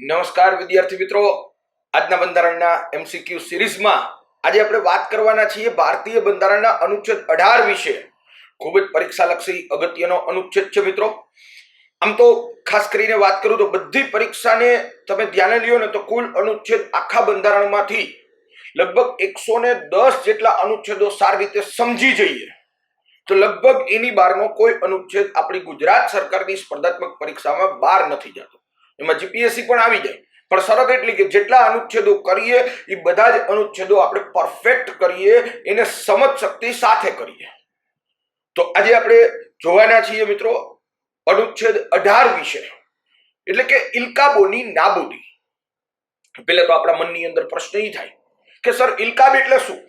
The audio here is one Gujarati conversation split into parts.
નમસ્કાર વિદ્યાર્થી મિત્રો, આજના બંધારણના એમસીક્યુ સિરીઝમાં આજે આપણે વાત કરવાના છીએ ભારતીય બંધારણના અનુચ્છેદ 18 વિશે. ખૂબ જ પરીક્ષાલક્ષી અગત્યનો અનુચ્છેદ છે મિત્રો. આમ તો ખાસ કરીને વાત કરું તો બધી પરીક્ષાને તમે ધ્યાને લ્યો ને તો કુલ અનુચ્છેદ આખા બંધારણમાંથી લગભગ 110 જેટલા અનુચ્છેદો સારી રીતે સમજી જઈએ તો લગભગ એની બહારનો કોઈ અનુચ્છેદ આપણી ગુજરાત સરકારની સ્પર્ધાત્મક પરીક્ષામાં બહાર નથી જતો. એમાં જીપીએસસી પણ આવી જાય, પણ શરત એટલી કે જેટલા અનુચ્છેદો કરીએ એ બધા જ અનુચ્છેદો આપણે પરફેક્ટ કરીએ, એને સમજ શક્તિ સાથે કરીએ. તો આજે આપણે જોવાના છીએ મિત્રો અનુચ્છેદ 18 વિશે, એટલે કે ઇલકાબોની નાબૂદી. પહેલા તો આપણા મનની અંદર પ્રશ્ન એ થાય કે સર ઇલકાબ એટલે શું?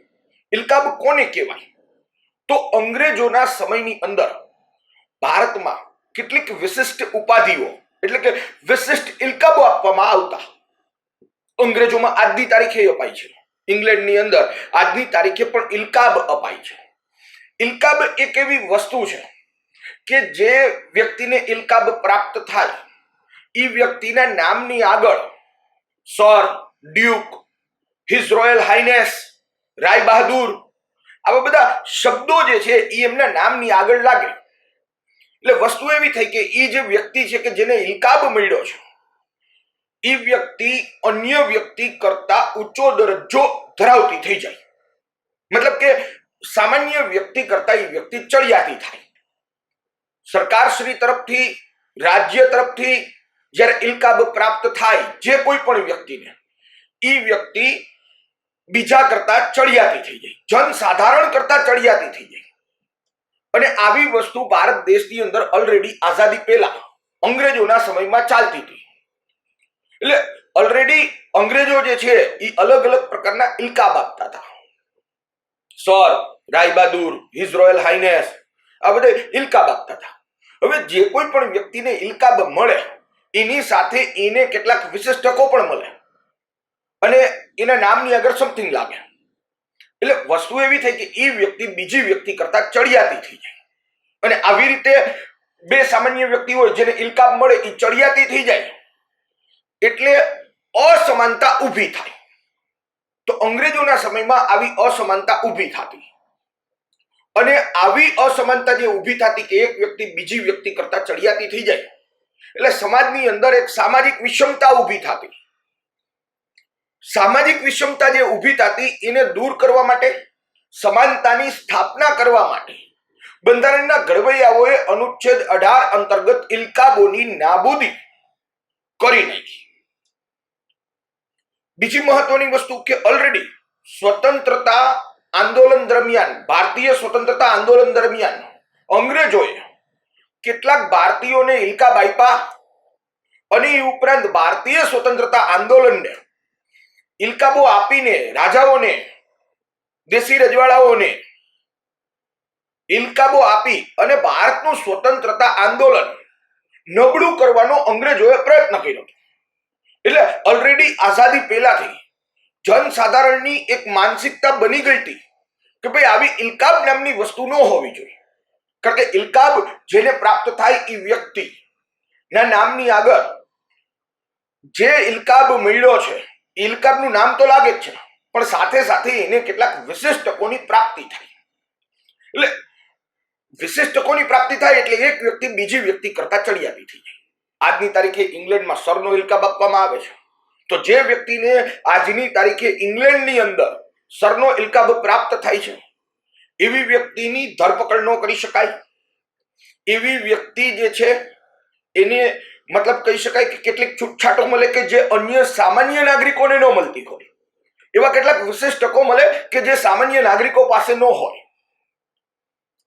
ઇલકાબ કોને કહેવાય? તો અંગ્રેજોના સમયની અંદર ભારતમાં કેટલીક વિશિષ્ટ ઉપાધિઓ એટલે કે વિશિષ્ટ ઇલકાબો આપવામાં આવતા. અંગ્રેજોમાં આજની તારીખે અપાય છે, ઇંગ્લેન્ડની અંદર આજની તારીખે પણ ઇલકાબ અપાય છે. ઇલકાબ એક એવી વસ્તુ છે કે જે વ્યક્તિને ઇલકાબ પ્રાપ્ત થાય એ વ્યક્તિના નામની આગળ sir, duke, his royal highness, Rai Bahadur, આવા બધા શબ્દો જે છે એ એમના નામની આગળ લાગે. એટલે વસ્તુ એવી થઈ કે એ જે વ્યક્તિ છે કે જેને ઇલકાબ મળ્યો છે એ વ્યક્તિ અન્ય વ્યક્તિ કરતા ઊંચો દરજ્જો ધરાવતી થઈ જાય. મતલબ કે સામાન્ય વ્યક્તિ કરતા એ વ્યક્તિ ચડિયાતી થાય. સરકારશ્રી તરફથી, રાજ્ય તરફથી જ્યારે ઇલકાબ પ્રાપ્ત થાય જે કોઈ પણ વ્યક્તિને, એ વ્યક્તિ બીજા કરતા ચડિયાતી થઈ જાય, જનસાધારણ કરતા ચડિયાતી થઈ જાય. અને આવી વસ્તુ ભારત દેશની અંદર ઓલરેડી આઝાદી પહેલા અંગ્રેજોના સમયમાં ચાલતી હતી. એટલે ઓલરેડી અંગ્રેજો જે છે એ અલગ અલગ પ્રકારના ઇલકાબ આપતા હતા. સર, રાય બહાદુર, હિઝ રોયલ હાઇનેસ, આ બધા ઇલકાબ આપતા હતા. હવે જે કોઈ પણ વ્યક્તિને ઇલકાબ મળે એની સાથે એને કેટલાક વિશેષ તકો પણ મળે અને એના નામની આગળ સમથિંગ લાગે. એટલે વસ્તુ એવી થઈ કે એ વ્યક્તિ બીજી વ્યક્તિ કરતા ચડિયાતી થઈ જાય. અને આવી રીતે બે સામાન્ય વ્યક્તિ હોય જેને ઇલકાબ મળે એ ચડિયાતી થઈ જાય એટલે અસમાનતા ઊભી થાય. તો અંગ્રેજોના સમયમાં આવી અસમાનતા ઊભી થતી અને આવી અસમાનતા જે ઊભી થતી કે એક વ્યક્તિ બીજી વ્યક્તિ કરતા ચડિયાતી થઈ જાય એટલે સમાજની અંદર એક સામાજિક વિષમતા ઊભી થતી. સામાજિક વિષમતા જે ઊભી થતી એને દૂર કરવા માટે, સમાનતાની સ્થાપના કરવા માટે બંધારણના ઘડવૈયાઓએ અનુચ્છેદ 18 અંતર્ગત ઇલકાબોની નાબૂદી કરી નાખી. બીજી મહત્વની વસ્તુ કે ઓલરેડી સ્વતંત્રતા આંદોલન દરમિયાન, ભારતીય સ્વતંત્રતા આંદોલન દરમિયાન અંગ્રેજોએ કેટલાક ભારતીયોને ઇલકાબ આપ્યા અને એ ઉપરાંત ભારતીય સ્વતંત્રતા આંદોલનને ઇલકાબો આપીને રાજાઓને, દેશી રજવાડાઓને ઇલકાબો આપી અને ભારતનું સ્વતંત્રતા આંદોલન નબળું કરવાનો અંગ્રેજોએ પ્રયત્ન કર્યો. એટલે ઓલરેડી આઝાદી પહેલાથી જનસાધારણની એક માનસિકતા બની ગઈ હતી કે ભાઈ આવી ઇલકાબ નામની વસ્તુ ન હોવી જોઈએ. કારણ કે ઇલકાબ જેને પ્રાપ્ત થાય એ વ્યક્તિ ના નામની આગળ જે ઇલકાબ મળ્યો છે ઇલકાબનું નામ તો લાગે જ છે, પણ સાથે સાથે એને કેટલાક વિશેષ તકોની પ્રાપ્તિ થાય. એટલે વિશેષ તકોની પ્રાપ્તિ થાય એટલે એક વ્યક્તિ બીજી વ્યક્તિ કરતા ચડિયાતી થઈ જાય. આજની તારીખે ઇંગ્લેન્ડમાં સરનો ઇલકાબ આપવામાં આવે છે. તો જે વ્યક્તિને આજની તારીખે ઇંગ્લેન્ડની અંદર સરનો ઇલકાબ પ્રાપ્ત થાય છે એવી વ્યક્તિની ધરપકડ ન કરી શકાય. એવી વ્યક્તિ જે છે એને મતલબ કહી શકાય કે કેટલીક છૂટછાટો મળે કે જે અન્ય સામાન્ય નાગરિકોને ન મળતી હોય. એવા કેટલાક વિશેષ તકો મળે કે જે સામાન્ય નાગરિકો પાસે ન હોય.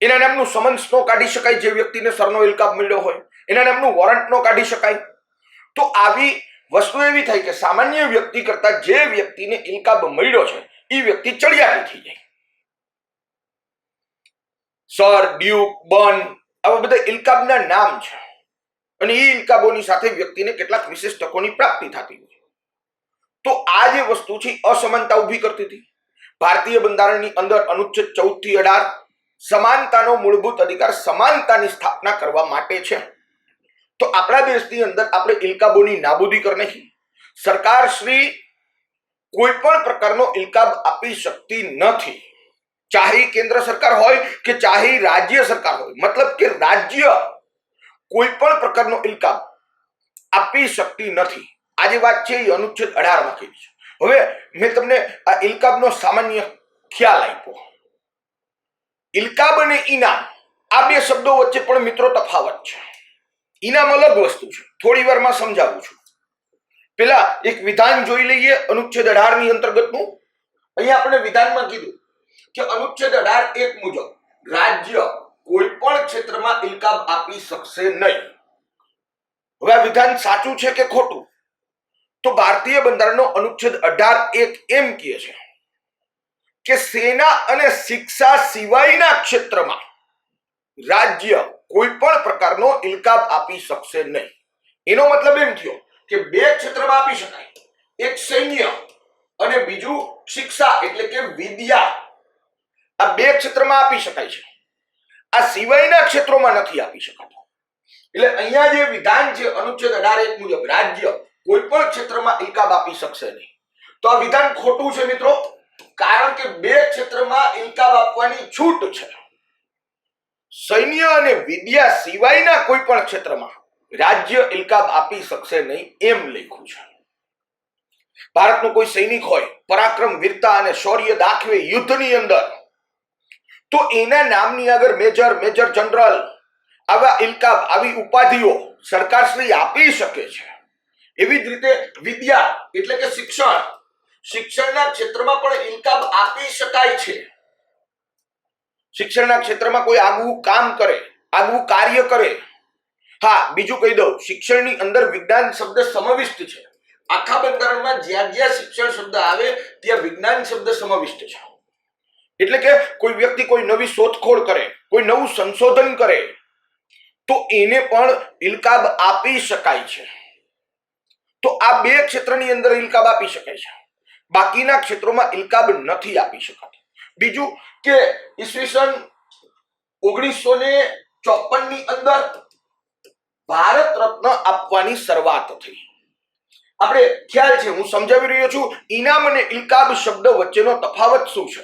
એના નામનું સમન્સ નો કાઢી શકાય, જે વ્યક્તિને સરનો ઇલકાબ મળ્યો હોય એના નામનું વોરંટ નો કાઢી શકાય. તો આવી વસ્તુ એવી થાય કે સામાન્ય વ્યક્તિ કરતા જે વ્યક્તિને ઇલકાબ મળ્યો છે એ વ્યક્તિ ચડિયાતી થઈ જાય. સર, ડ્યુક, બન, આવા બધા ઇલકાબના નામ છે અને એ ઇલકાબોની સાથે વ્યક્તિને કેટલાક વિશેષ તકોની પ્રાપ્તિ થતી હોય. તો આ જે વસ્તુ છે અસમાનતા ઊભી કરતી હતી. ભારતીય બંધારણની અંદર અનુચ્છેદ 14 થી 18 સમાનતાનો મૂળભૂત અધિકાર, સમાનતાની સ્થાપના કરવા માટે છે. તો આપણા દેશની અંદર આપણે ઇલકાબોની નાબૂદી કરી નાખી. સરકાર શ્રી કોઈ પણ પ્રકારનો ઇલકાબ આપી શકતી નથી, ચાહે કેન્દ્ર સરકાર હોય કે ચાહે રાજ્ય સરકાર હોય. મતલબ કે રાજ્ય કોઈ પણ પ્રકારનો ઇલકાબ આપી શકતી નથી. આ જે વાત છે એ અનુચ્છેદ 18 માં કીધી છે. હવે મેં તમને આ ઇલકાબનો સામાન્ય ખ્યાલ આપ્યો. ઇલકાબ અને ઇનામ આ બે શબ્દો વચ્ચે પણ મિત્રો તફાવત છે. ઇનામ અલગ વસ્તુ છે, થોડી વારમાં સમજાવું છું. પેલા એક વિધાન જોઈ લઈએ અનુચ્છેદ 18 ની અંતર્ગતનું. અહીંયા આપણે વિધાનમાં કીધું કે અનુચ્છેદ 18(1) મુજબ રાજ્ય કોઈ પણ ક્ષેત્રમાં ઇલકાબ આપી શકશે નહીં. હવે આ વિધાન સાચું છે કે ખોટું? તો ભારતીય બંધારણનો અનુચ્છેદ 18(1) એમ કહે છે કે સેના અને શિક્ષા સિવાયના ક્ષેત્રમાં રાજ્ય કોઈ પણ પ્રકારનો ઇલકાબ આપી શકશે નહીં. એનો મતલબ એમ થયો કે બે ક્ષેત્રમાં આપી શકાય, એક સૈન્ય અને બીજું શિક્ષા એટલે કે વિદ્યા. આ બે ક્ષેત્રમાં આપી શકાય છે, આ સિવાયના ક્ષેત્રોમાં નથી આપી શકાતો. એટલે અહીંયા જે વિધાન છે અનુચ્છેદ 18(1) મુજબ રાજ્ય કોઈ પણ ક્ષેત્રમાં ઇલકાબ આપી શકશે નહીં, તો આ વિધાન ખોટું છે મિત્રો. કારણ કે બે ક્ષેત્રમાં ઇલકાબ આપવાની છૂટ છે. સૈન્ય અને વિદ્યા સિવાયના કોઈ પણ ક્ષેત્રમાં રાજ્ય ઇલકાબ આપી શકશે નહીં એમ લખ્યું છે. ભારતનો કોઈ સૈનિક હોય, પરાક્રમ, વીરતા અને શૌર્ય દાખવે યુદ્ધની અંદર, તો એના નામની આગળ મેજર, મેજર જનરલ આવા ઇલકાબ, આવી ઉપાધિઓ સરકારશ્રી આપી શકે છે. એવી જ રીતે વિદ્યા એટલે કે શિક્ષણ, શિક્ષણના ક્ષેત્રમાં પણ ઇલકાબ આપી શકાય છે. શિક્ષણના ક્ષેત્રમાં કોઈ આગવું કામ કરે, આગવું કાર્ય કરે. હા, બીજું કહી દઉં, શિક્ષણની અંદર વિજ્ઞાન શબ્દ સમાવિષ્ટ છે. આખા બંધારણમાં જ્યાં જ્યાં શિક્ષણ શબ્દ આવે ત્યાં વિજ્ઞાન શબ્દ સમાવિષ્ટ છે. એટલે કે કોઈ વ્યક્તિ કોઈ નવી શોધખોળ કરે, કોઈ નવું સંશોધન કરે, તો એને પણ ઇલકાબ આપી શકાય છે. તો આ બે ક્ષેત્રની અંદર ઇલકાબ આપી શકાય છે, બાકીના ક્ષેત્રોમાં ઇલકાબ નથી આપી શકાતો. બીજું કે ઈસવીસન 1954 ની અંદર ભારત રત્ન આપવાની શરૂઆત થઈ. આપણે ખ્યાલ છે, હું સમજાવી રહ્યો છું, ઇનામ અને ઇલકાબ શબ્દ વચ્ચેનો તફાવત શું છે.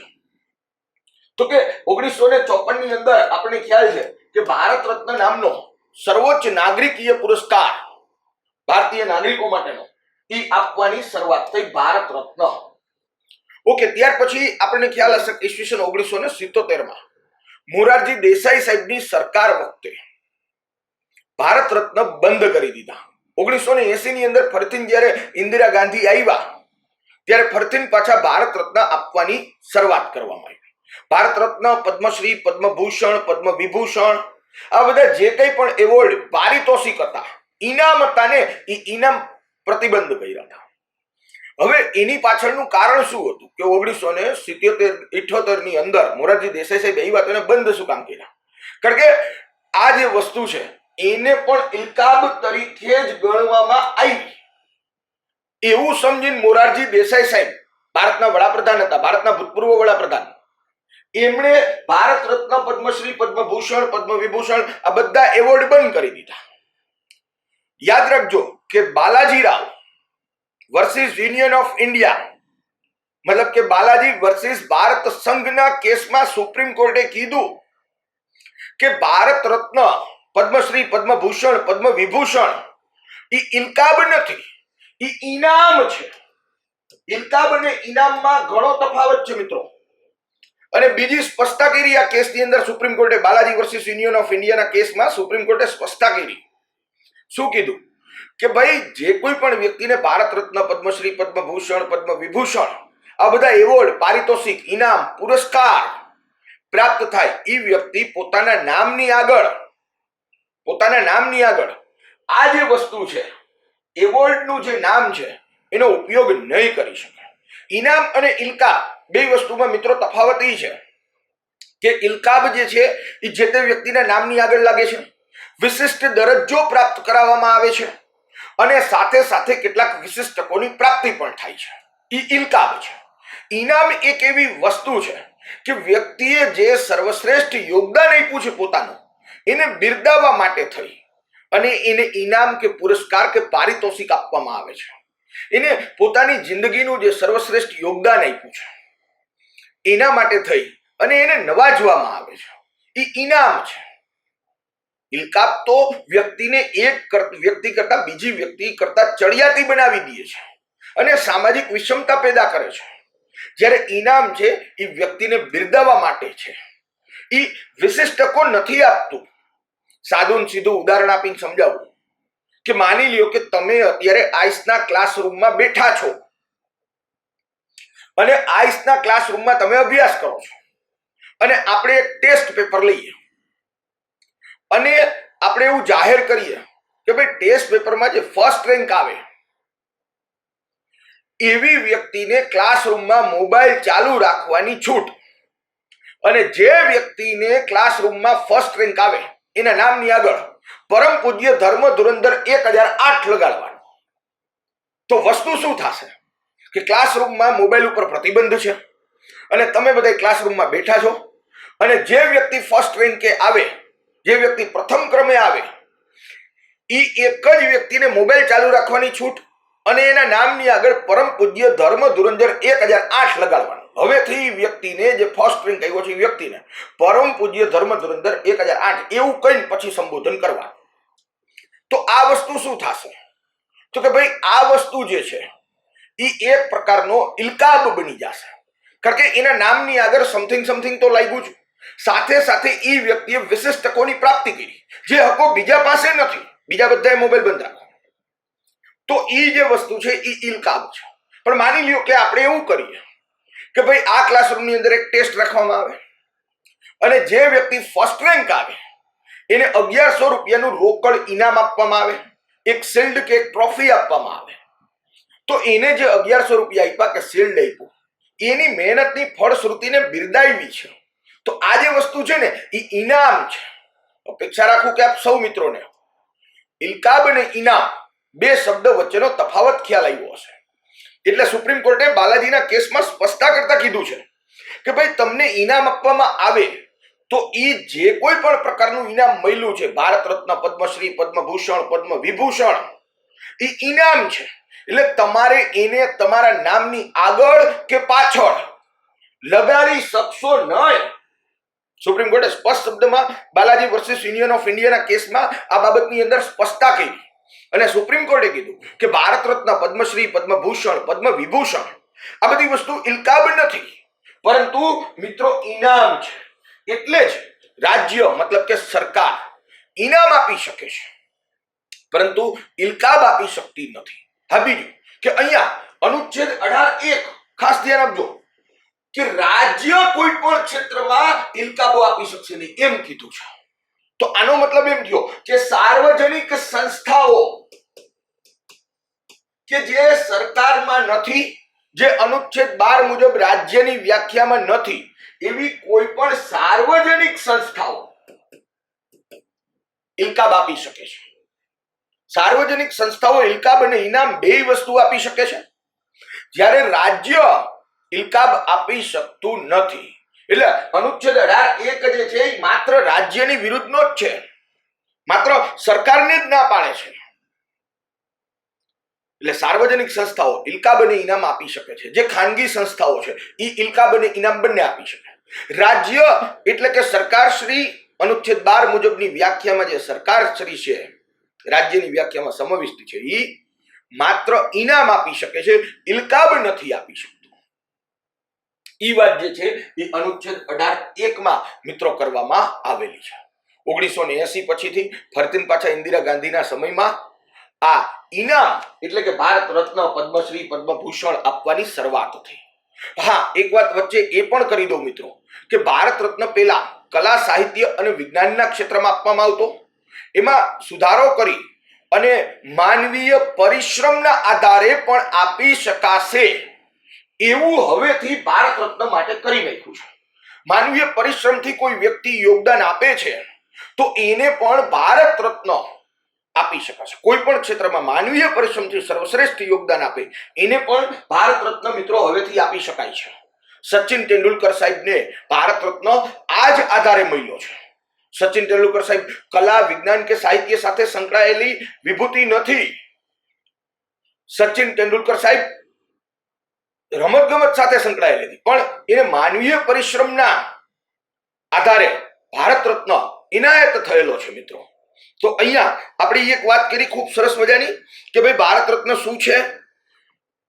તો કે 1954 ની અંદર આપણને ખ્યાલ છે કે ભારત રત્ન નામનો સર્વોચ્ચ નાગરિકીય પુરસ્કાર ભારતીય નાગરિકો માટેનો એ આપવાની શરૂઆત થઈ, ભારત રત્ન. ઓકે, ત્યાર પછી આપણને ખ્યાલ હશે ઈસવીસન 1977 માં મોરારજી દેસાઈ સાહેબની સરકાર વખતે ભારત રત્ન બંધ કરી દીધા. 1980 ની અંદર ફરીથી જ્યારે ઇન્દિરા ગાંધી આવ્યા ત્યારે ફરીથી પાછા ભારત રત્ન આપવાની શરૂઆત કરવામાં આવી. ભારત રત્ન, પદ્મશ્રી, પદ્મભૂષણ, પદ્મ વિભૂષણ આ બધા જે કંઈ પણ એવોર્ડ, પારિતોષિક હતા, ઇનામ હતા ને, એ ઇનામ પ્રતિબંધ કર્યા હતા. હવે એની પાછળનું કારણ શું હતું કે 1977-78 ની અંદર મોરારજી દેસાઈ સાહેબ આવ્યા તો એને બંધ શું કામ કર્યા? કારણ કે આ જે વસ્તુ છે એને પણ ઇલકાબ તરીકે જ ગણવામાં આવી. એવું સમજીને મોરારજી દેસાઈ સાહેબ ભારતના વડાપ્રધાન હતા, ભારતના ભૂતપૂર્વ વડાપ્રધાન, એમણે ભારત રત્ન, પદ્મશ્રી, પદ્મભૂષણ, પદ્મ વિભૂષણ આ બધા એવોર્ડ બંધ કરી દીધા. યાદ રાખજો કે Balaji Rao versus union of India, મતલબ કે બાલાજી વર્સિસ ભારત સંઘના કેસમાં સુપ્રીમ કોર્ટે કીધું કે ભારત રત્ન, પદ્મશ્રી, પદ્મભૂષણ, પદ્મ વિભૂષણ એ ઇલકાબ નથી, એ ઇનામ છે. ઇલકાબ અને ઇનામમાં ઘણો તફાવત છે મિત્રો. અને બીજી સ્પષ્ટતા કરી આ કેસની અંદર સુપ્રીમ કોર્ટે, બાલાજી વર્સિસ યુનિયન ઓફ ઇન્ડિયાના કેસમાં સુપ્રીમ કોર્ટે સ્પષ્ટતા કરી. શું કીધું કે ભાઈ જે કોઈ પણ વ્યક્તિને ભારત રત્ન, પદ્મશ્રી, પદ્મભૂષણ, પદ્મ વિભૂષણ આ બધા એવોર્ડ, પારિતોષિક, ઇનામ, પુરસ્કાર પ્રાપ્ત થાય, એ વ્યક્તિ પોતાના નામની આગળ આ જે વસ્તુ છે, એવોર્ડનું જે નામ છે, એનો ઉપયોગ નહીં કરી શકે. ઇનામ અને ઇલકાબ બે વસ્તુમાં મિત્રો તફાવત એ છે કે ઇલકાબ જે છે એ જે તે વ્યક્તિના નામની આગળ લાગે છે, વિશિષ્ટ દરજ્જો પ્રાપ્ત કરાવવામાં આવે છે અને સાથે સાથે કેટલાક વિશિષ્ટ તકોની પ્રાપ્તિ પણ થાય છે. એ ઇલકાબ છે. ઇનામ એક એવી વસ્તુ છે કે વ્યક્તિએ જે સર્વશ્રેષ્ઠ યોગદાન આપ્યું છે પોતાનું, એને બિરદાવવા માટે થઈ અને એને ઇનામ કે પુરસ્કાર કે પારિતોષિક આપવામાં આવે છે. એને પોતાની જિંદગીનું જે સર્વશ્રેષ્ઠ યોગદાન આપ્યું છે એના માટે થઈ અને એને નવાજવામાં આવે છે. એ ઇનામ છે. ઇલકાબ તો વ્યક્તિને એક વ્યક્તિ કરતા બીજી વ્યક્તિ કરતા ચડિયાતી બનાવી દે છે અને સામાજિક વિષમતા પેદા કરે છે. જ્યારે ઇનામ છે એ વ્યક્તિને બિરદાવવા માટે છે. એ વિશેષ તકો નથી આપતું. સાદું સીધું ઉદાહરણ આપીને સમજાવું કે માની લ્યો કે તમે અત્યારે આઈસના ક્લાસરૂમમાં બેઠા છો અને આઈસના ક્લાસરૂમમાં તમે અભ્યાસ કરો છો અને આપણે એક ટેસ્ટ પેપર લઈએ અને આપણે એવું જાહેર કરીએ કે ભાઈ ટેસ્ટ પેપરમાં જે ફર્સ્ટ રેન્ક આવે એવી વ્યક્તિને ક્લાસરૂમમાં મોબાઈલ ચાલુ રાખવાની છૂટ, અને જે વ્યક્તિને ક્લાસરૂમમાં ફર્સ્ટ રેન્ક આવે એના નામની આગળ પરમ પૂજ્ય ધર્મ ધુરંધર 1008 લગાડવાનું. તો વસ્તુ શું થશે કે ક્લાસરૂમમાં મોબાઈલ ઉપર પ્રતિબંધ છે અને તમે બધા ક્લાસરૂમમાં બેઠા છો અને જે વ્યક્તિ ફર્સ્ટ રેન્કે આવે, જે વ્યક્તિ પ્રથમ ક્રમે આવે, એ એક જ વ્યક્તિને મોબાઈલ ચાલુ રાખવાની છૂટ અને એના નામની આગળ પરમ પૂજ્ય ધર્મ ધુરંધર 1008 લગાડવાનું. હવેથી વ્યક્તિને જે ફર્સ્ટ રેન્ક આવ્યો છે એ વ્યક્તિને પરમ પૂજ્ય ધર્મ ધુરંધર 1008 એવું કઈ પછી સંબોધન કરવાનું. તો આ વસ્તુ શું થશે તો કે ભાઈ આ વસ્તુ જે છે એ એક પ્રકારનો ઇલકાબ બની જશે. કારણ કે એના નામની આગળ સમથિંગ તો લાગ્યું છે. સાથે સાથે એ વ્યક્તિએ વિશેષ તકોની પ્રાપ્તિ કરી જે હકો બીજા પાસે નથી. બીજા બધાએ મોબાઈલ બંધ રાખો. તો એ જે વસ્તુ છે એ ઇલકાબ છે. પણ માની લ્યો કે આપણે એવું કરીએ કે ભાઈ આ ક્લાસરૂમની અંદર એક ટેસ્ટ રાખવામાં આવે અને જે વ્યક્તિ ફર્સ્ટ રેન્ક આવે એને 1100 રૂપિયાનું રોકડ ઇનામ આપવામાં આવે, એક શિલ્ડ કે એક ટ્રોફી આપવામાં આવે. તો એને જે 1100 રૂપિયા આપ્યા કે શિલ્ડ આપ્યું એની મહેનતની ફળશ્રુતિને બિરદાવી છે. તો આ જે વસ્તુ છે ને એ ઇનામ છે. અપેક્ષા રાખું કે આપ સૌ મિત્રોને ઇલકાબ અને ઇનામ બે શબ્દ વચ્ચેનો તફાવત ખ્યાલ આવ્યો હશે. એટલે સુપ્રીમ કોર્ટે બાલાજીના કેસમાં સ્પષ્ટતા કરતા કીધું છે કે ભાઈ તમને ઇનામ આપવામાં આવે તો એ જે કોઈ પણ પ્રકારનું ઇનામ મળ્યું છે, ભારત રત્ન, પદ્મશ્રી, પદ્મભૂષણ, પદ્મ વિભૂષણ, એ ઇનામ છે. એટલે તમારે એને તમારા નામની આગળ કે પાછળ લગાડી શકશો નહીં. સુપ્રીમ કોર્ટે સ્પષ્ટ શબ્દમાં બાલાજી વર્સિસ યુનિયન ઓફ ઇન્ડિયાના કેસમાં આ બાબતની અંદર સ્પષ્ટતા કરી અને સુપ્રીમ કોર્ટે કીધું કે ભારત રત્ન, પદ્મશ્રી, પદ્મભૂષણ, પદ્મ વિભૂષણ આ બધી વસ્તુ ઇલકાબ નથી પરંતુ મિત્રો ઇનામ છે. એટલે જ રાજ્ય મતલબ કે સરકાર ઇનામ આપી શકે છે પરંતુ ઇલકાબ આપી શકતી નથી. હા, બીજું કે અહીંયા અનુચ્છેદ 18(1) ખાસ ધ્યાન આપજો કે રાજ્ય કોઈ પણ ક્ષેત્રમાં ઇલકાબો આપી શકશે નહીં એમ કીધું છે. તો આનો મતલબ એમ થયો કે સાર્વજનિક સંસ્થાઓ કે જે સરકારમાં નથી, જે અનુચ્છેદ 12 મુજબ રાજ્યની વ્યાખ્યામાં નથી, એવી કોઈ પણ સાર્વજનિક સંસ્થાઓ ઇલકાબ આપી શકે છે. સાર્વજનિક સંસ્થાઓ ઇલકાબ અને ઇનામ બે વસ્તુ આપી શકે છે, જ્યારે રાજ્ય ઇલકાબ આપી શકતું નથી. એટલે અનુચ્છેદ 18(1) જે છે એ માત્ર રાજ્યની વિરુદ્ધનો જ છે, માત્ર સરકારને જ ના પાડે છે. એટલે સાર્વજનિક સંસ્થાઓ ઇલકાબ અને ઇનામ આપી શકે છે. જે ખાનગી સંસ્થાઓ છે એ ઇલકાબ અને ઇનામ બંને આપી શકે. રાજ્ય એટલે કે સરકારશ્રી અનુચ્છેદ 12 મુજબની વ્યાખ્યામાં જે સરકારશ્રી છે, રાજ્યની વ્યાખ્યામાં સમાવિષ્ટ છે, એ માત્ર ઇનામ આપી શકે છે, ઇલકાબ નથી આપી શકતું. ઈ વાત જે છે એ અનુચ્છેદ 18(1) મિત્રો કરવામાં આવેલી છે. 1980 પછીથી ફરતીન પાછા ઇન્દિરા ગાંધીના સમયમાં આ ઇનામ એટલે કે ભારત રત્ન, પદ્મશ્રી, પદ્મભૂષણ આપવાની શરૂઆત થઈ. હા, એક વાત વચ્ચે એ પણ કરી દઉં મિત્રો કે ભારત રત્ન પેલા કલા, સાહિત્ય અને વિજ્ઞાનના ક્ષેત્રમાં આપવામાં આવતો. એમાં સુધારો કરી અને માનવીય પરિશ્રમના આધારે પણ આપી શકાશે એવું હવેથી ભારત રત્ન માટે કરી નાખ્યું છે. માનવીય પરિશ્રમથી કોઈ વ્યક્તિ યોગદાન આપે છે તો એને પણ ભારત રત્ન આપી શકાશે. કોઈ પણ ક્ષેત્રમાં માનવીય પરિશ્રમથી સર્વશ્રેષ્ઠ યોગદાન આપે એને પણ ભારત રત્ન મિત્રો હવેથી આપી શકાય છે. સચિન તેંડુલકર સાહેબને ભારત રત્ન આ જ આધારે મળ્યો છે. સચિન તેંડુલકર સાહેબ કલા, વિજ્ઞાન કે સાહિત્ય સાથે સંકળાયેલી વિભૂતિ નથી. સચિન તેંડુલકર સાહેબ રમતગમત સાથે સંકળાયેલી હતી, પણ એને માનવીય પરિશ્રમના આધારે ભારત રત્ન ઇનાયત થયેલો છે મિત્રો. તો અહીંયા આપણે એક વાત કરી ખૂબ સરસ મજાની કે ભાઈ ભારત રત્ન શું છે,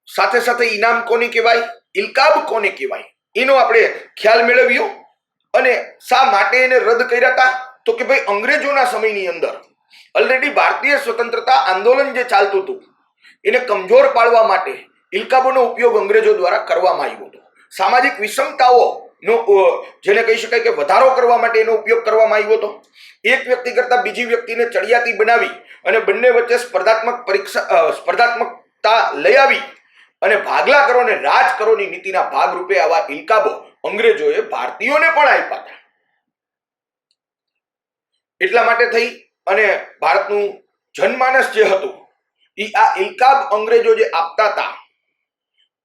સાથે સાથે ઇનામ કોને કહેવાય, ઇલકાબ કોને કહેવાય, એનો આપણે ખ્યાલ મેળવ્યો. અને શા માટે એને રદ કર્યા હતા, તો કે ભાઈ અંગ્રેજોના સમયની અંદર ઓલરેડી ભારતીય સ્વતંત્રતા આંદોલન જે ચાલતું હતું એને કમજોર પાડવા માટે ઇલકાબોનો ઉપયોગ અંગ્રેજો દ્વારા કરવામાં આવ્યો હતો. સામાજિક વિષમતાઓનો જેને કહી શકાય કે વધારો કરવા માટે એનો ઉપયોગ કરવામાં આવ્યો હતો. એક વ્યક્તિ કરતા બીજી વ્યક્તિને ચડિયાતી બનાવી અને બંને વચ્ચે સ્પર્ધાત્મકતા લઈ આવી અને ભાગલા કરો અને રાજ કરોની નીતિના ભાગરૂપે આવા ઇલકાબો અંગ્રેજોએ ભારતીયોને પણ આપ્યા હતા. એટલા માટે થઈ અને ભારતનું જનમાનસ જે હતું એ આ ઇલકાબ અંગ્રેજો જે આપતા હતા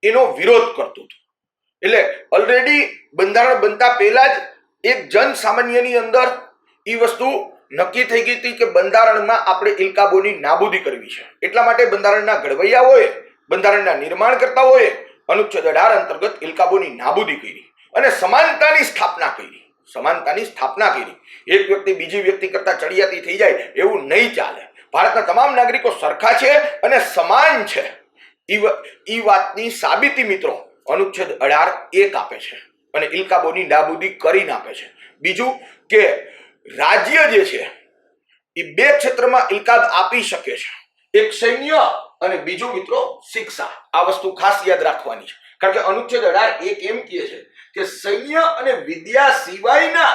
એનો વિરોધ કરતું હતું. એટલે ઓલરેડી બંધારણ બનતા પહેલા જ એક જન સામાન્યની અંદર એ વસ્તુ નક્કી થઈ ગઈ હતી કે બંધારણમાં આપણે ઇલકાબોની નાબૂદી કરવી છે. એટલા માટે બંધારણના ઘડવૈયાઓએ, બંધારણના નિર્માણકર્તાઓએ અનુચ્છેદ 18 અંતર્ગત ઇલકાબોની નાબૂદી કરી અને સમાનતાની સ્થાપના કરી. સમાનતાની સ્થાપના કરી. એક વ્યક્તિ બીજી વ્યક્તિ કરતા ચડિયાતી થઈ જાય એવું નહીં ચાલે. ભારતના તમામ નાગરિકો સરખા છે અને સમાન છે. ઈ વાતની સાબિતી મિત્રો અનુચ્છેદ 18(1) આપે છે અને ઇલકાબોની નાબૂદી કરીને આપે છે. બીજું કે રાજ્ય જે છે એ બે ક્ષેત્રમાં ઇલકાબ આપી શકે છે, એક સૈન્ય અને બીજું મિત્રો શિક્ષા. આ વસ્તુ ખાસ યાદ રાખવાની છે, કારણ કે અનુચ્છેદ 18(1) એમ કહે છે કે સૈન્ય અને વિદ્યા સિવાયના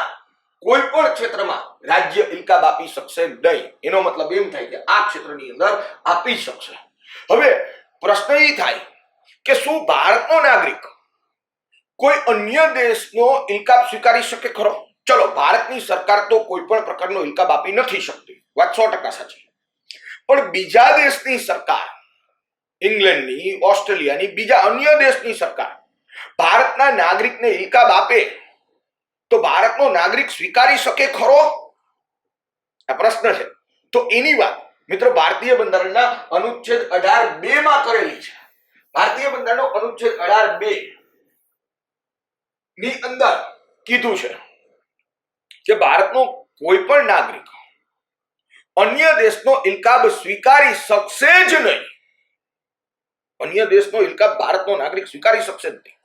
કોઈ પણ ક્ષેત્રમાં રાજ્ય ઇલકાબ આપી શકશે નહીં. એનો મતલબ એમ થાય કે આ ક્ષેત્રની અંદર આપી શકશે. હવે પ્રશ્ન એ થાય કે શું ભારતનો નાગરિક કોઈ અન્ય દેશનો ઇલકાબ સ્વીકારી શકે ખરો? ચલો, ભારતની સરકાર તો કોઈ પણ પ્રકારનો ઇલકાબ આપી નથી શકતી, વાત 100% સાચી. પણ બીજા દેશની સરકાર, ઇંગ્લેન્ડની, ઓસ્ટ્રેલિયાની, બીજા અન્ય દેશની સરકાર ભારતના નાગરિકને ઇલકાબ આપે તો ભારતનો નાગરિક સ્વીકારી શકે ખરો? આ પ્રશ્ન છે. તો એની વાત મિત્રો ભારતીય બંધારણના અનુચ્છેદ 18(2) માં કરેલી છે. ભારતીય બંધારણનો અનુચ્છેદ 18(2) ની અંદર કીધું છે કે ભારતનો કોઈ પણ નાગરિક અન્ય દેશનો ઇલકાબ સ્વીકારી શકશે જ નહીં. અન્ય દેશનો ઇલકાબ ભારતનો નાગરિક સ્વીકારી શકશે જ નહીં.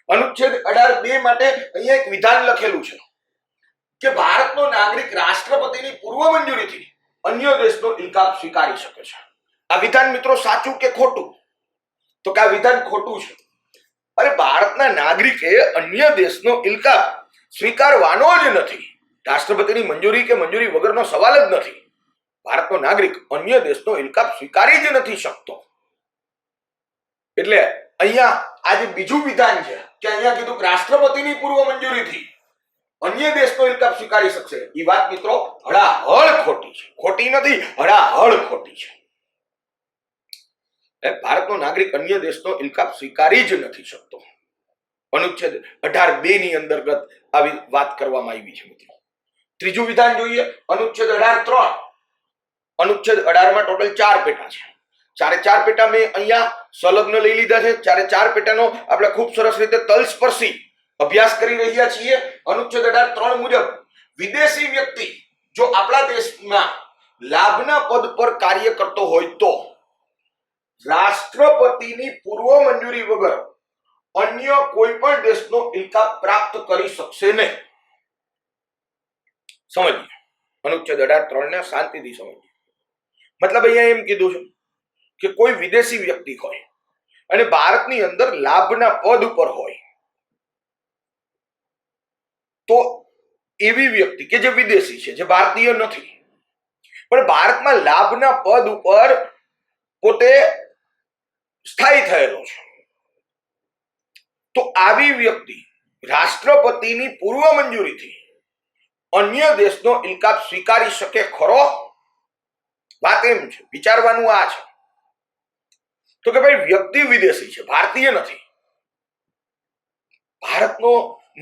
અનુચ્છેદ 18(2) માટે અહીંયા એક વિધાન લખેલું છે કે ભારતનો નાગરિક રાષ્ટ્રપતિની પૂર્વ મંજૂરીથી અન્ય દેશનો ઇલકાબ સ્વીકારી શકે છે. આ વિધાન મિત્રો સાચું કે ખોટું? તો કે આ વિધાન ખોટું છે. અરે, ભારતના નાગરિકે અન્ય દેશનો ઇલકાબ સ્વીકારવાનો જ નથી. રાષ્ટ્રપતિની મંજૂરી કે મંજૂરી વગરનો સવાલ જ નથી. ભારતનો નાગરિક અન્ય દેશનો ઇલકાબ સ્વીકારી જ નથી શકતો. એટલે અહીંયા આજે બીજું વિધાન છે કે અહીંયા કીધું કે રાષ્ટ્રપતિની પૂર્વ મંજૂરીથી અન્ય દેશનો ઇલકાબ સ્વીકારી શકશે. એ વાત મિત્રો હળાહળ ખોટી છે. ખોટી નથી, હળાહળ ખોટી છે. ભારતનો નાગરિક અન્ય દેશનો ઇલકાબ સ્વીકારી જ નથી શકતો. અનુચ્છેદ 18(2) ની અંતર્ગત આવી વાત કરવામાં આવી છે મિત્રો. ત્રીજું વિધાન જોઈએ, અનુચ્છેદ 18(3). અનુચ્છેદ 18 માં ટોટલ 4 પેટા છે. ચારે 4 પેટા મેં અહીંયા સંલગ્ન લઈ લીધા છે. ચારે 4 પેટાનો આપણે ખૂબ સરસ રીતે તલસ્પર્શી અભ્યાસ કરી રહ્યા છીએ. અનુચ્છેદ 18(3) મુજબ વિદેશી વ્યક્તિ જો આપણા દેશમાં લાભના પદ પર કાર્ય કરતો હોય તો રાષ્ટ્રપતિની પૂર્વ મંજૂરી વગર અન્ય કોઈ પણ દેશનો ઇલકાબ પ્રાપ્ત કરી શકશે નહીં. સમજીએ અનુચ્છેદ 18(3) ને શાંતિથી સમજીએ. મતલબ અહીંયા એમ કીધું છે કે કોઈ વિદેશી વ્યક્તિ હોય અને ભારતની અંદર લાભના પદ ઉપર હોય તો એવી વ્યક્તિ કે જે વિદેશી છે, જે ભારતીય નથી, પણ ભારતમાં લાભના પદ ઉપર પોતે સ્થાયી થયેલો છે, તો આવી વ્યક્તિ રાષ્ટ્રપતિની પૂર્વ મંજૂરીથી અન્ય દેશનો ઇલકાબ સ્વીકારી શકે ખરો? વાત એમ છે, વિચારવાનું આ છે તો કે ભાઈ વ્યક્તિ વિદેશી છે, ભારતીય નથી. ભારતનો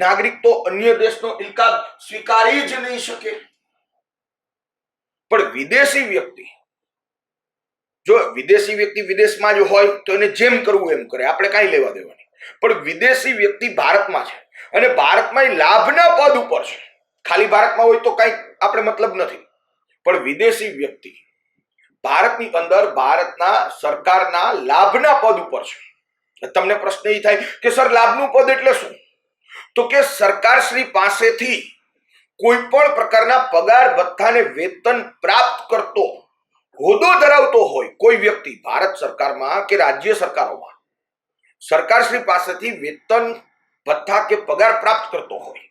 નાગરિક તો અન્ય દેશનો ઇલકાબ સ્વીકારી જ નહીં શકે, પણ વિદેશી વ્યક્તિ જો વિદેશી વ્યક્તિ વિદેશમાં જ હોય તો એને જેમ કરવું એમ કરે, આપણે કાંઈ લેવા દેવાની. પણ વિદેશી વ્યક્તિ ભારતમાં છે અને ભારતમાં એ લાભના પદ ઉપર છે. ખાલી ભારતમાં હોય તો કાંઈ આપણે મતલબ નથી, પણ વિદેશી વ્યક્તિ ભારતની અંદર ભારતના સરકારના લાભના પદ ઉપર છે. તમને પ્રશ્ન એ થાય કે સર લાભનું પદ એટલે શું? તો કે સરકારશ્રી પાસેથી કોઈ પણ પ્રકારના પગાર ભથ્થાને વેતન પ્રાપ્ત કરતો હોદ્દો ધરાવતો હોય કોઈ વ્યક્તિ ભારત સરકારમાં કે રાજ્ય સરકારોમાં સરકારશ્રી પાસેથી વેતન ભથ્થા કે પગાર પ્રાપ્ત કરતો હોય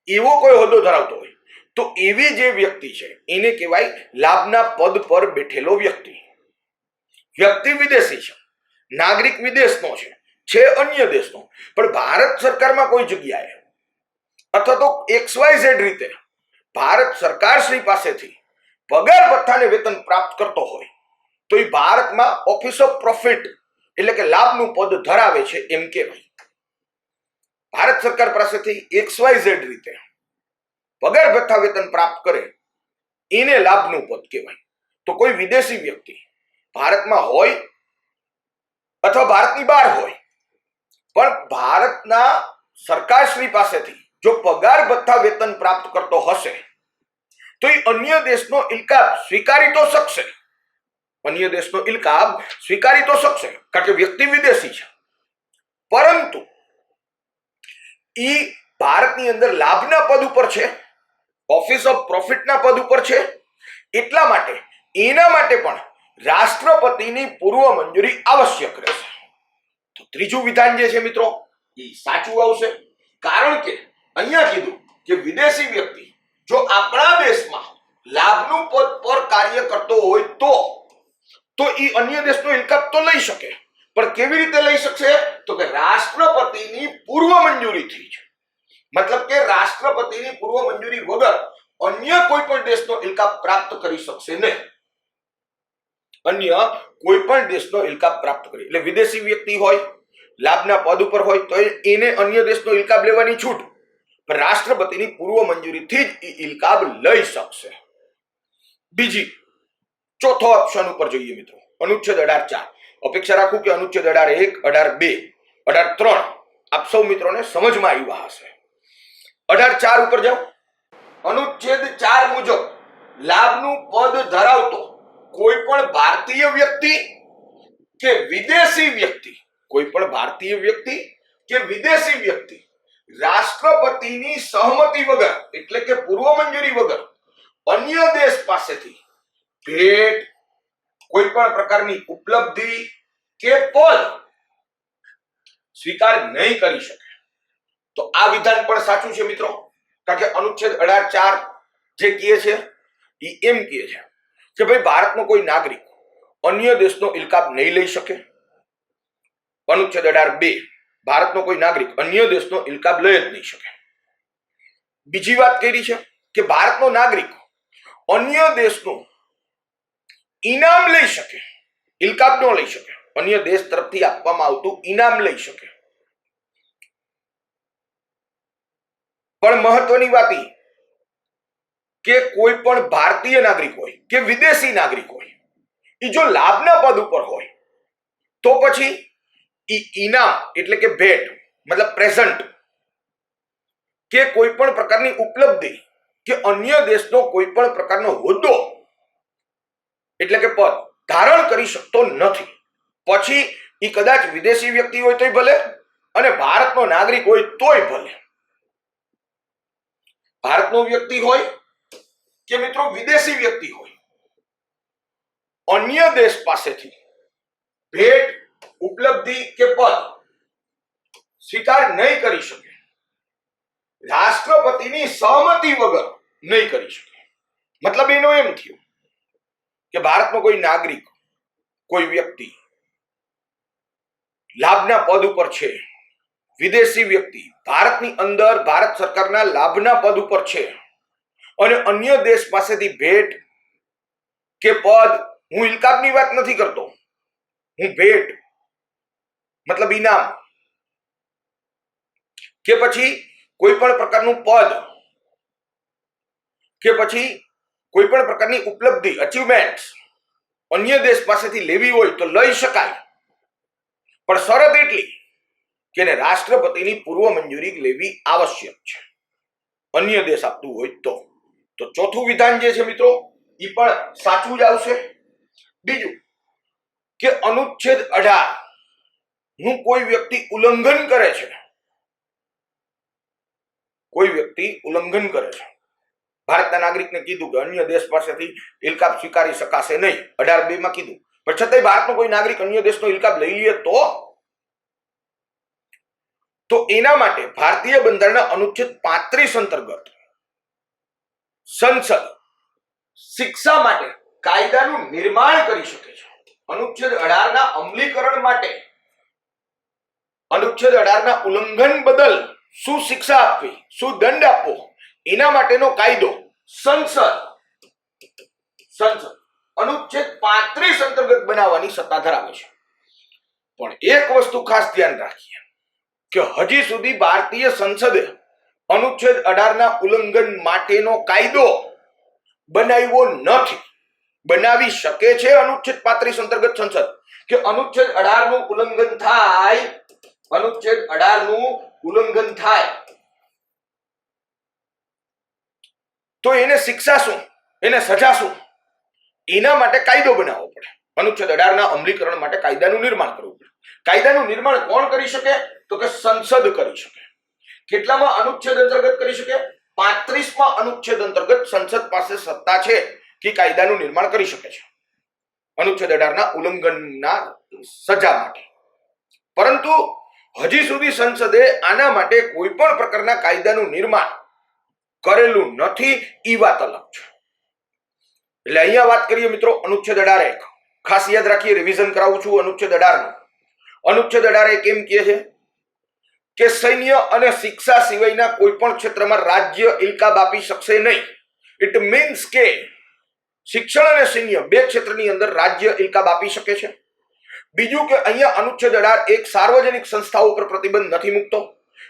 એવો કોઈ હોદ્દો ધરાવતો હોય તો એવી જે વ્યક્તિ છે એને કહેવાય લાભના પદ પર બેઠેલો વ્યક્તિ. વ્યક્તિ વિદેશી છે, નાગરિક વિદેશનો છે અન્ય દેશનો, પણ ભારત સરકારમાં કોઈ જગ્યાએ અથવા તો XYZ રીતે ભારત સરકારશ્રી પાસેથી પગાર ભથ્થાને વેતન પ્રાપ્ત કરતો હોય તો એ ભારતમાં ઓફિસ ઓફ પ્રોફિટ એટલે કે લાભનું પદ ધરાવે છે એમ કહેવાય. ભારત સરકાર પાસેથી XYZ રીતે પગાર ભથ્થા વેતન પ્રાપ્ત કરે એને લાભનું પદ કહેવાય. તો કોઈ વિદેશી વ્યક્તિ ભારતમાં હોય અથવા ભારતની બહાર હોય પણ ભારતના સરકારશ્રી પાસેથી જો પગાર ભથ્થા વેતન પ્રાપ્ત કરતો હશે તો એ અન્ય દેશનો ઇલકાબ સ્વીકારી તો શકશે. અન્ય દેશનો ઇલકાબ સ્વીકારી તો શકશે કારણ કે વ્યક્તિ વિદેશી છે, પરંતુ એ ભારતની અંદર લાભના પદ ઉપર છે, ઓફિસ ઓફ પ્રોફિટના પદ ઉપર છે, એટલા માટે એના માટે પણ રાષ્ટ્રપતિની પૂર્વ મંજૂરી આવશ્યક રહેશે. તો ત્રીજું વિધાન જે છે મિત્રો એ સાચું આવશે, કારણ કે અહીંયા કીધું કે વિદેશી વ્યક્તિ જો આપણા દેશમાં લાભનું પદ પર કાર્ય કરતો હોય તો એ અન્ય દેશનો ઇલકાબ તો લઈ શકે, પણ કેવી રીતે લઈ શકશે? તો કે રાષ્ટ્રપતિની પૂર્વ મંજૂરીથી જ. મતલબ કે રાષ્ટ્રપતિની પૂર્વ મંજૂરી વગર અન્ય કોઈ પણ દેશનો ઇલકાબ પ્રાપ્ત કરી શકશે નહીં. અન્ય કોઈ પણ દેશનો ઇલકાબ પ્રાપ્ત કરી એટલે વિદેશી વ્યક્તિ હોય લાભના પદ ઉપર હોય તો એને અન્ય દેશનો ઇલકાબ લેવાની છૂટ, પણ રાષ્ટ્રપતિની પૂર્વ મંજૂરીથી જ ઇલકાબ લઈ શકશે. બીજી ચોથો ઓપ્શન ઉપર જોઈએ મિત્રો, અનુચ્છેદ 18(4). અપેક્ષા રાખું કે અનુચ્છેદ 18(1), 18(2), 18(3) આપ સૌ મિત્રોને સમજમાં આવ્યા હશે. 18(4) ઉપર જાઓ. અનુચ્છેદ 4 મુજબ લાભનું પદ ધરાવતો કોઈ પણ ભારતીય વ્યક્તિ કે વિદેશી વ્યક્તિ, કોઈ પણ ભારતીય વ્યક્તિ કે વિદેશી વ્યક્તિ રાષ્ટ્રપતિની સહમતિ વગર એટલે કે પૂર્વ મંજૂરી વગર અન્ય દેશ પાસેથી ભેટ, કોઈ પણ પ્રકારની ઉપલબ્ધિ કે પદ સ્વીકાર નહીં કરી શકે. તો આ વિધાન પણ સાચું છે મિત્રો, કારણ કે અનુચ્છેદ 18(4) જે કહે છે એ એમ કહે છે કે ભાઈ ભારતનો કોઈ નાગરિક અન્ય દેશનો ઇલકાબ નહીં લઈ શકે. અનુચ્છેદ 18(2) ભારતનો કોઈ નાગરિક અન્ય દેશનો ઇલકાબ લઈ જ નહીં શકે. બીજી વાત કરી છે કે ભારતનો નાગરિક અન્ય દેશનું ઇનામ લઈ શકે, ઇલકાબ ન લઈ શકે, અન્ય દેશ તરફથી આપવામાં આવતું ઇનામ લઈ શકે. પણ મહત્વની વાત એ કે કોઈ પણ ભારતીય નાગરિક હોય કે વિદેશી નાગરિક હોય એ જો લાભના પદ ઉપર હોય તો પછી ઇનામ એટલે કે ભેટ મતલબ પ્રેઝન્ટ કે કોઈ પણ પ્રકારની ઉપલબ્ધિ કે અન્ય દેશનો કોઈ પણ પ્રકારનો હોદ્દો એટલે કે પદ ધારણ કરી શકતો નથી. પછી એ કદાચ વિદેશી વ્યક્તિ હોય તોય ભલે અને ભારતનો નાગરિક હોય તોય ભલે. ભારતનો વ્યક્તિ હોય કે મિત્રો વિદેશી વ્યક્તિ હોય અન્ય દેશ પાસેથી ભેટ, ઉપલબ્ધિ કે પદ સ્વીકાર નહીં કરી શકે, રાષ્ટ્રપતિની સહમતિ વગર નહીં કરી શકે. મતલબ એનો એમ થયો કે ભારતનો કોઈ નાગરિક, કોઈ વ્યક્તિ લાભના પદ ઉપર છે, વિદેશી વ્યક્તિ ભારતની અંદર ભારત સરકારના લાભના પદ ઉપર છે અને અન્ય દેશ પાસેથી ભેટ કે પદ, હું ઇલકાબની વાત નથી કરતો, હું ભેટ મતલબ ઇનામ કે પછી કોઈ પણ પ્રકારનું પદ કે પછી કોઈ પણ પ્રકારની ઉપલબ્ધિ, અચીવમેન્ટ અન્ય દેશ પાસેથી લેવી હોય તો લઈ શકાય, પણ શરત એટલી કે એને રાષ્ટ્રપતિની પૂર્વ મંજૂરી લેવી આવશ્યક છે, અન્ય દેશ આપતું હોય તો. તો ચોથું વિધાન જે છે મિત્રો એ પણ સાચું જ આવશે. બીજું કે અનુચ્છેદ 18 નું કોઈ વ્યક્તિ ઉલ્લંઘન કરે છે, ભારતના નાગરિકને કીધું કે અન્ય દેશ પાસેથી ઇલકાબ સ્વીકારી શકાશે નહીં, 18(2) માં કીધું, પણ છતાંય ભારતનો કોઈ નાગરિક અન્ય દેશનો ઇલકાબ લઈ લે તો એના માટે ભારતીય બંધારણના અનુચ્છેદ 35 અંતર્ગત સંસદ શિક્ષા માટે કાયદાનું નિર્માણ કરી શકે છે. અનુચ્છેદ 18 ના અમલીકરણ માટે, અનુચ્છેદ 18 ના ઉલ્લંઘન બદલ શું શિક્ષા આપવી, શું દંડ આપવો, એના માટેનો કાયદો સંસદ અનુચ્છેદ 35 અંતર્ગત બનાવવાની સત્તા ધરાવે છે. પણ એક વસ્તુ ખાસ ધ્યાન રાખીએ કે હજી સુધી ભારતીય સંસદે અનુચ્છેદ 18 ના ઉલ્લંઘન માટેનો કાયદો બનાવ્યો નથી. બનાવી શકે છે અનુચ્છેદ 35 અંતર્ગત સંસદ કે અનુચ્છેદ 18 નું ઉલ્લંઘન થાય, અનુચ્છેદ 18 નું ઉલ્લંઘન થાય તો એને શિક્ષા શું, એને સજા શું, એના માટે કાયદો બનાવવો પડે. અનુચ્છેદ 18 ના અમલીકરણ માટે કાયદાનું નિર્માણ કરવું પડે. કાયદાનું નિર્માણ કોણ કરી શકે? તો કે સંસદ કરી શકે. કેટલામાં અનુચ્છેદ અંતર્ગત કરી શકે? 35માં અનુચ્છેદ અંતર્ગત સંસદ પાસે સત્તા છે કે કાયદાનું નિર્માણ કરી શકે છે અનુચ્છેદ 18 ના ઉલ્લંઘનના સજા માટે. પરંતુ હજી સુધી સંસદે આના માટે કોઈ પણ પ્રકારના કાયદાનું નિર્માણ કરેલું નથી, ઈ વાત અલગ છે. એટલે અહીંયા વાત કરીએ મિત્રો અનુચ્છેદ 18 ખાસ યાદ રાખીએ, રિવિઝન કરાવું છું અનુચ્છેદ 18 નું. અનુચ્છેદ 18 કેમ કહે છે કે સૈન્ય અને શિક્ષા સિવાયના કોઈ પણ ક્ષેત્રમાં રાજ્ય ઇલકાબ આપી શકશે નહીં. ઇટ મીન્સ કે શિક્ષણ અને સૈન્ય બે ક્ષેત્રની અંદર રાજ્ય ઇલકાબ આપી શકે છે. બીજું કે અહીંયા અનુચ્છેદ 18 એક સાર્વજનિક સંસ્થાઓ પર પ્રતિબંધ નથી મૂકતો,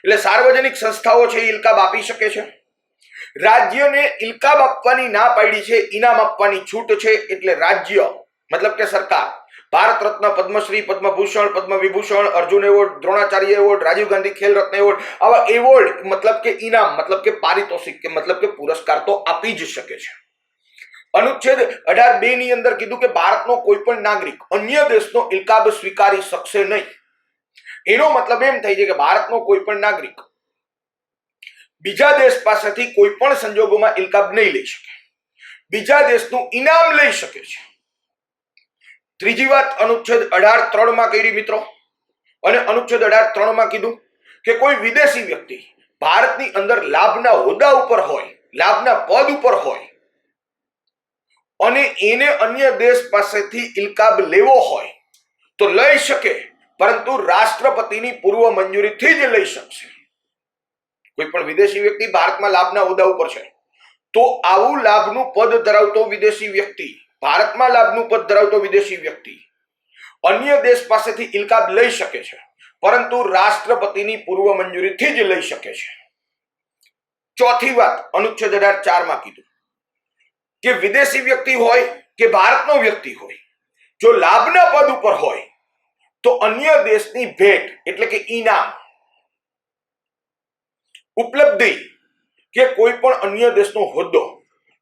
એટલે સાર્વજનિક સંસ્થાઓ છે ઇલકાબ આપી શકે છે. રાજ્યને ઇલકાબ આપવાની ના પાડી છે, ઇનામ આપવાની છૂટ છે, એટલે રાજ્ય મતલબ કે સરકાર Bharat Ratna, Padmashri, Padma Bhushan, Padma Vibhushan, Arjun award, Dronacharya award, Rajiv Gandhi Khel Ratna award, આવા એવોર્ડ મતલબ કે ઇનામ મતલબ કે પારિતોષિક કે મતલબ કે પુરસ્કાર તો આપી જ શકે છે. અનુચ્છેદ 18(2) ની અંદર કીધું કે ભારતનો કોઈ પણ નાગરિક અન્ય દેશનો ઇલકાબ સ્વીકારી શકશે નહીં. એનો મતલબ એમ થાય છે કે ભારતનો કોઈ પણ નાગરિક બીજા દેશ પાસેથી કોઈ પણ સંજોગોમાં ઇલકાબ નહીં લઈ શકે, બીજા દેશનું ઇનામ લઈ શકે છે. ત્રીજી વાત અનુચ્છેદ 18(3) માં કરી મિત્રો, અને અનુચ્છેદ 18(3) માં કીધું કે કોઈ વિદેશી વ્યક્તિ ભારતની અંદર લાભના હોદ્દા ઉપર હોય, લાભના પદ ઉપર હોય અને એને અન્ય દેશ પાસેથી ઇલકાબ લેવો હોય તો લઈ શકે, પરંતુ રાષ્ટ્રપતિની પૂર્વ મંજૂરીથી જ લઈ શકશે. કોઈ પણ વિદેશી વ્યક્તિ ભારતમાં લાભના હોદ્દા ઉપર છે તો આવું લાભનું પદ ધરાવતો વિદેશી વ્યક્તિ, ભારતમાં લાભનું પદ ધરાવતો વિદેશી વ્યક્તિ અન્ય દેશ પાસેથી ઇલકાબ લઈ શકે છે, પરંતુ રાષ્ટ્રપતિની પૂર્વ મંજૂરીથી જ લઈ શકે છે. ચોથી વાત અનુચ્છેદ 18(4) માં કીધું કે વિદેશી વ્યક્તિ હોય કે ભારતનો વ્યક્તિ હોય, જો લાભના પદ ઉપર હોય તો અન્ય દેશની ભેટ એટલે કે ઇનામ, ઉપલબ્ધિ કે કોઈ પણ અન્ય દેશનો હોદ્દો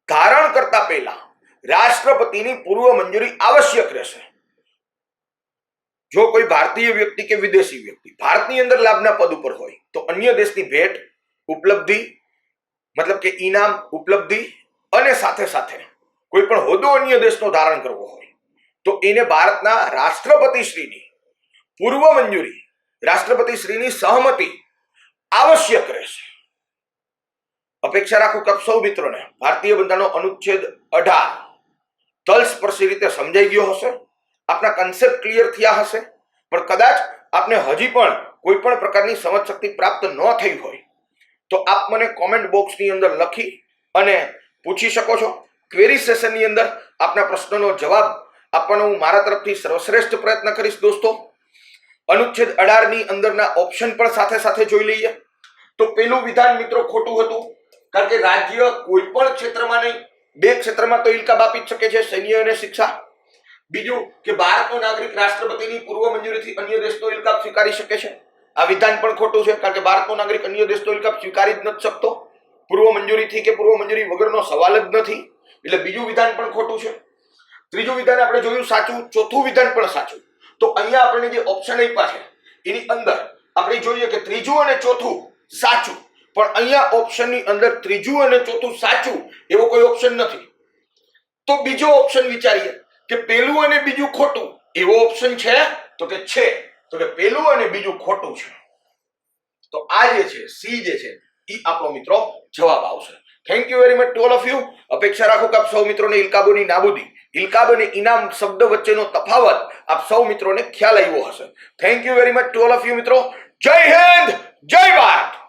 ધારણ કરતા પહેલા રાષ્ટ્રપતિની પૂર્વ મંજૂરી આવશ્યક રહેશે. જો કોઈ ભારતીય વ્યક્તિ કે વિદેશી વ્યક્તિ ભારતની અંદર લાભના પદ ઉપર હોય તો અન્ય દેશની ભેટ, ઉપલબ્ધિ મતલબ કે ઇનામ, ઉપલબ્ધિ અને સાથે સાથે કોઈ પણ હોદ્દો અન્ય દેશનો ધારણ કરવો હોય તો એને ભારતના રાષ્ટ્રપતિશ્રીની પૂર્વ મંજૂરી, રાષ્ટ્રપતિશ્રીની સહમતિ આવશ્યક રહેશે. અપેક્ષા રાખું કે સૌ મિત્રોને ભારતીય બંધારણનો અનુચ્છેદ 18 તલસ્પર્શી રીતે સમજાઈ ગયો હશે, આપના કન્સેપ્ટ ક્લિયર થયા હશે. પણ કદાચ આપને હજી પણ કોઈ પણ પ્રકારની સમજ શક્તિ પ્રાપ્ત ન થઈ હોય તો આપ મને કોમેન્ટ બોક્સની અંદર લખી અને પૂછી શકો છો. ક્વેરી સેશનની અંદર આપના પ્રશ્નનો જવાબ આપવાનો હું મારા તરફથી સર્વશ્રેષ્ઠ પ્રયત્ન કરીશ. દોસ્તો, અનુચ્છેદ 18 ની અંદરના ઓપ્શન પણ સાથે સાથે જોઈ લઈએ. તો પેલું વિધાન મિત્રો ખોટું હતું, કારણ કે રાજ્ય કોઈ પણ ક્ષેત્રમાં નહીં, બે ક્ષેત્રમાં તો ઇલકાબ આપી જ શકે છે, સૈન્ય અને શિક્ષા. બીજું કે ભારતનો નાગરિક રાષ્ટ્રપતિની પૂર્વ મંજૂરીથી અન્ય દેશનો ઇલકાબ સ્વીકારી શકે છે. આ વિધાન પણ ખોટું છે, કારણ કે ભારતનો નાગરિક અન્ય દેશનો ઇલકાબ સ્વીકારી જ નથી શકતો. પૂર્વ મંજૂરીથી કે પૂર્વ મંજૂરી વગરનો સવાલ જ નથી. એટલે બીજું વિધાન પણ ખોટું છે. ત્રીજું વિધાન આપણે જોયું સાચું, ચોથું વિધાન પણ સાચું. તો અહીંયા આપણને જે ઓપ્શન આપ્યા છે એની અંદર આપણે જોઈએ કે ત્રીજું અને ચોથું સાચું, પણ અહીંયા ઓપ્શનની અંદર ત્રીજું અને ચોથું સાચું એવો કોઈ ઓપ્શન નથી. તો બીજો ઓપ્શન વિચારીએ કે પેલું અને બીજું ખોટું એવો ઓપ્શન છે, તો કે છે. તો કે પેલું અને બીજું ખોટું છે. તો આ જે છે સી જે છે એ આપણો મિત્રો જવાબ આવશે. Thank you very much to all of you. અપેક્ષા રાખું કે આપ સૌ મિત્રોને ઇલકાબોની નાબૂદી, ઇલકાબ અને ઇનામ શબ્દ વચ્ચેનો તફાવત આપ સૌ મિત્રોને ખ્યાલ આવ્યો હશે. Thank you very much to all of you મિત્રો. જય હિન્દ, જય ભારત.